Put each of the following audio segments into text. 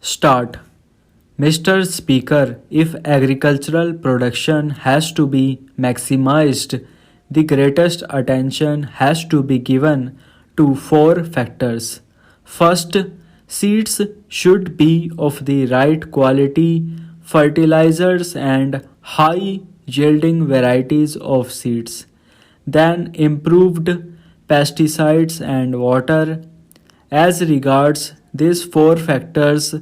Start. Mr. Speaker, if agricultural production has to be maximized, the greatest attention has to be given to four factors. First, seeds should be of the right quality, fertilizers, and high yielding varieties of seeds. Then, improved pesticides and water. As regards these four factors,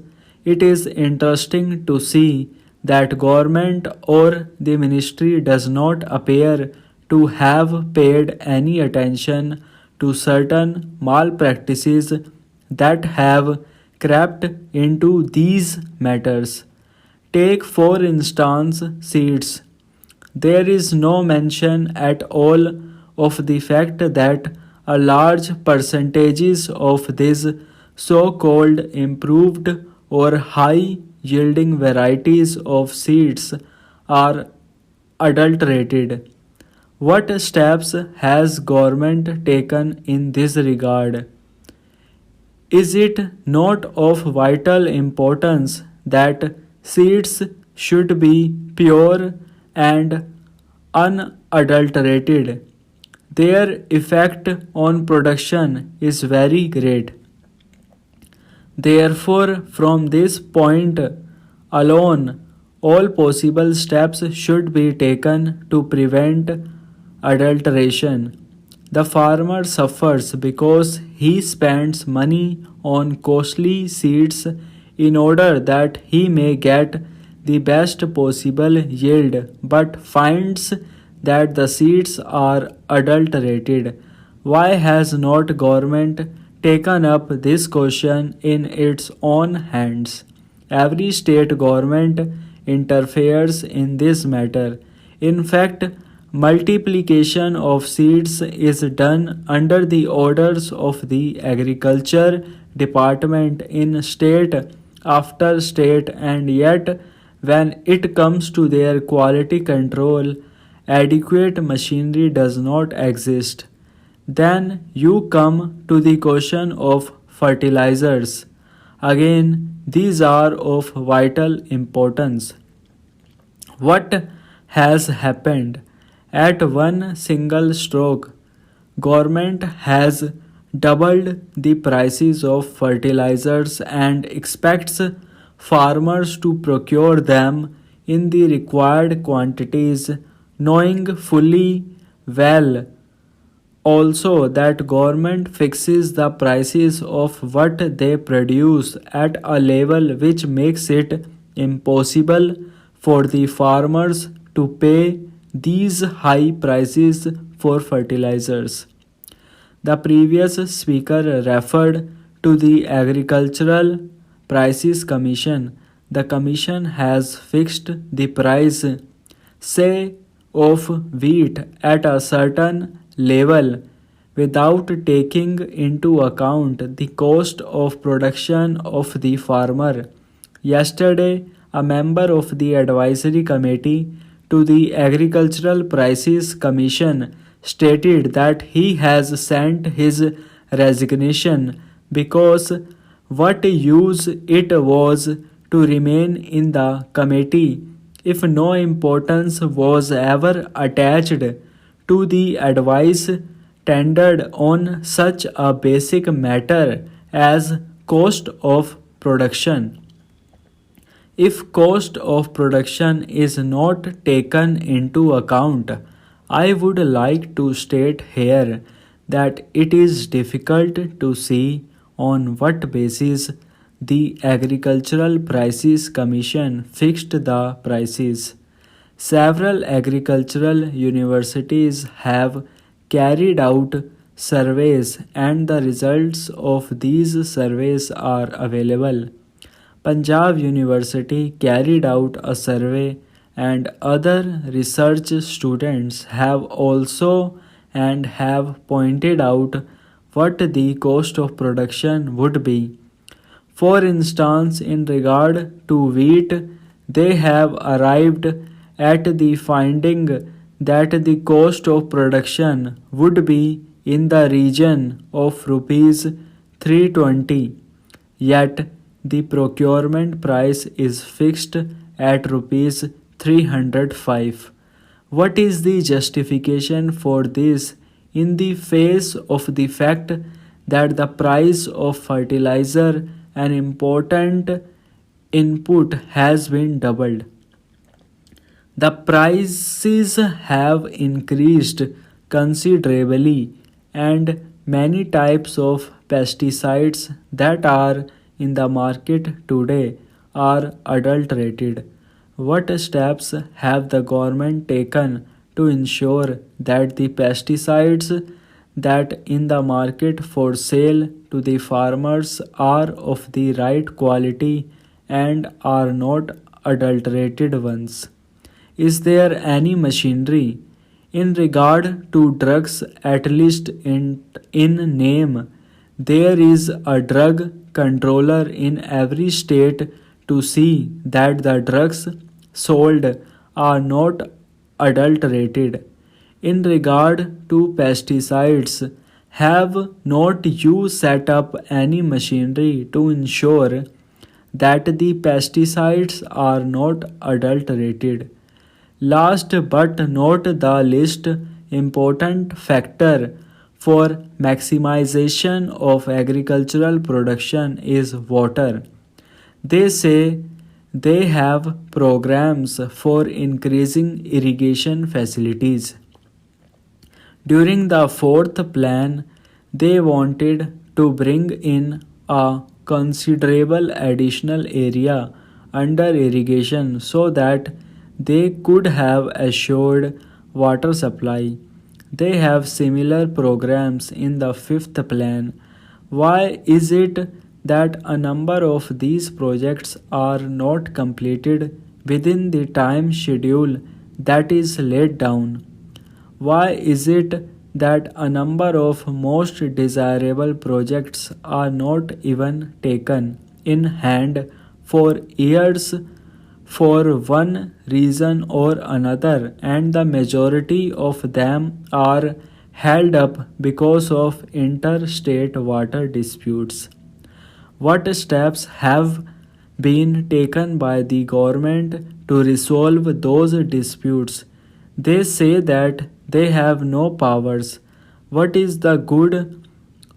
it is interesting to see that government or the ministry does not appear to have paid any attention to certain malpractices that have crept into these matters. Take for instance seeds. There is no mention at all of the fact that a large percentages of these so-called improved or high yielding varieties of seeds are adulterated. What steps has government taken in this regard? Is it not of vital importance that seeds should be pure and unadulterated? Their effect on production is very great. Therefore, from this point alone, all possible steps should be taken to prevent adulteration. The farmer suffers because he spends money on costly seeds in order that he may get the best possible yield but finds that the seeds are adulterated. Why has not government taken up this question in its own hands? Every state government interferes in this matter. In fact, multiplication of seeds is done under the orders of the agriculture department in state after state, and yet when it comes to their quality control, adequate machinery does not exist. Then you come to the question of fertilizers. Again, these are of vital importance. What has happened? At one single stroke, government has doubled the prices of fertilizers and expects farmers to procure them in the required quantities, knowing fully well also that government fixes the prices of what they produce at a level which makes it impossible for the farmers to pay these high prices for fertilizers. The previous speaker referred to the Agricultural Prices Commission. The commission has fixed the price, say, of wheat at a certain level without taking into account the cost of production of the farmer. Yesterday, a member of the advisory committee to the Agricultural Prices Commission stated that he has sent his resignation because what use it was to remain in the committee if no importance was ever attached to the advice tendered on such a basic matter as cost of production. If cost of production is not taken into account, I would like to state here that it is difficult to see on what basis the Agricultural Prices Commission fixed the prices. Several agricultural universities have carried out surveys, and the results of these surveys are available. Punjab University carried out a survey, and other research students have also and have pointed out what the cost of production would be. For instance, in regard to wheat, they have arrived at the finding that the cost of production would be in the region of rupees 320. Yet, the procurement price is fixed at rupees 305. What is the justification for this in the face of the fact that the price of fertilizer, an important input, has been doubled? The prices have increased considerably, and many types of pesticides that are in the market today are adulterated. What steps have the government taken to ensure that the pesticides that in the market for sale to the farmers are of the right quality and are not adulterated ones? Is there any machinery in regard to drugs, at least in name? There is a drug controller in every state to see that the drugs sold are not adulterated. In regard to pesticides, have not you set up any machinery to ensure that the pesticides are not adulterated? Last but not the least important factor for maximization of agricultural production is water. They say they have programs for increasing irrigation facilities. During the fourth plan, they wanted to bring in a considerable additional area under irrigation so that they could have assured water supply. They have similar programs in the fifth plan. Why is it that a number of these projects are not completed within the time schedule that is laid down? Why is it that a number of most desirable projects are not even taken in hand for years for one reason or another, and the majority of them are held up because of interstate water disputes? What steps have been taken by the government to resolve those disputes? They say that they have no powers. What is the good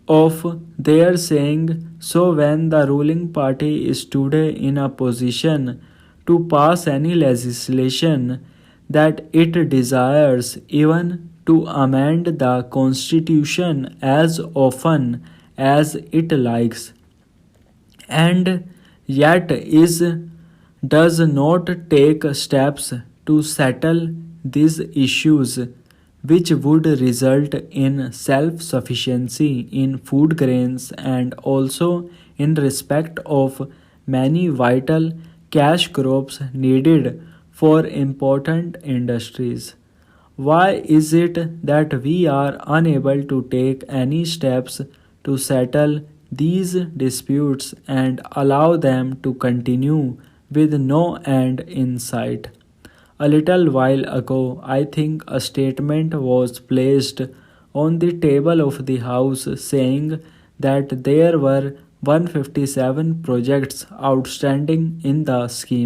of their saying so when the ruling party is today in a position to pass any legislation that it desires, even to amend the constitution as often as it likes, and yet is does not take steps to settle these issues, which would result in self-sufficiency in food grains and also in respect of many vital cash crops needed for important industries? Why is it that we are unable to take any steps to settle these disputes and allow them to continue with no end in sight? A little while ago, I think a statement was placed on the table of the House saying that there were 157 projects outstanding in the scheme.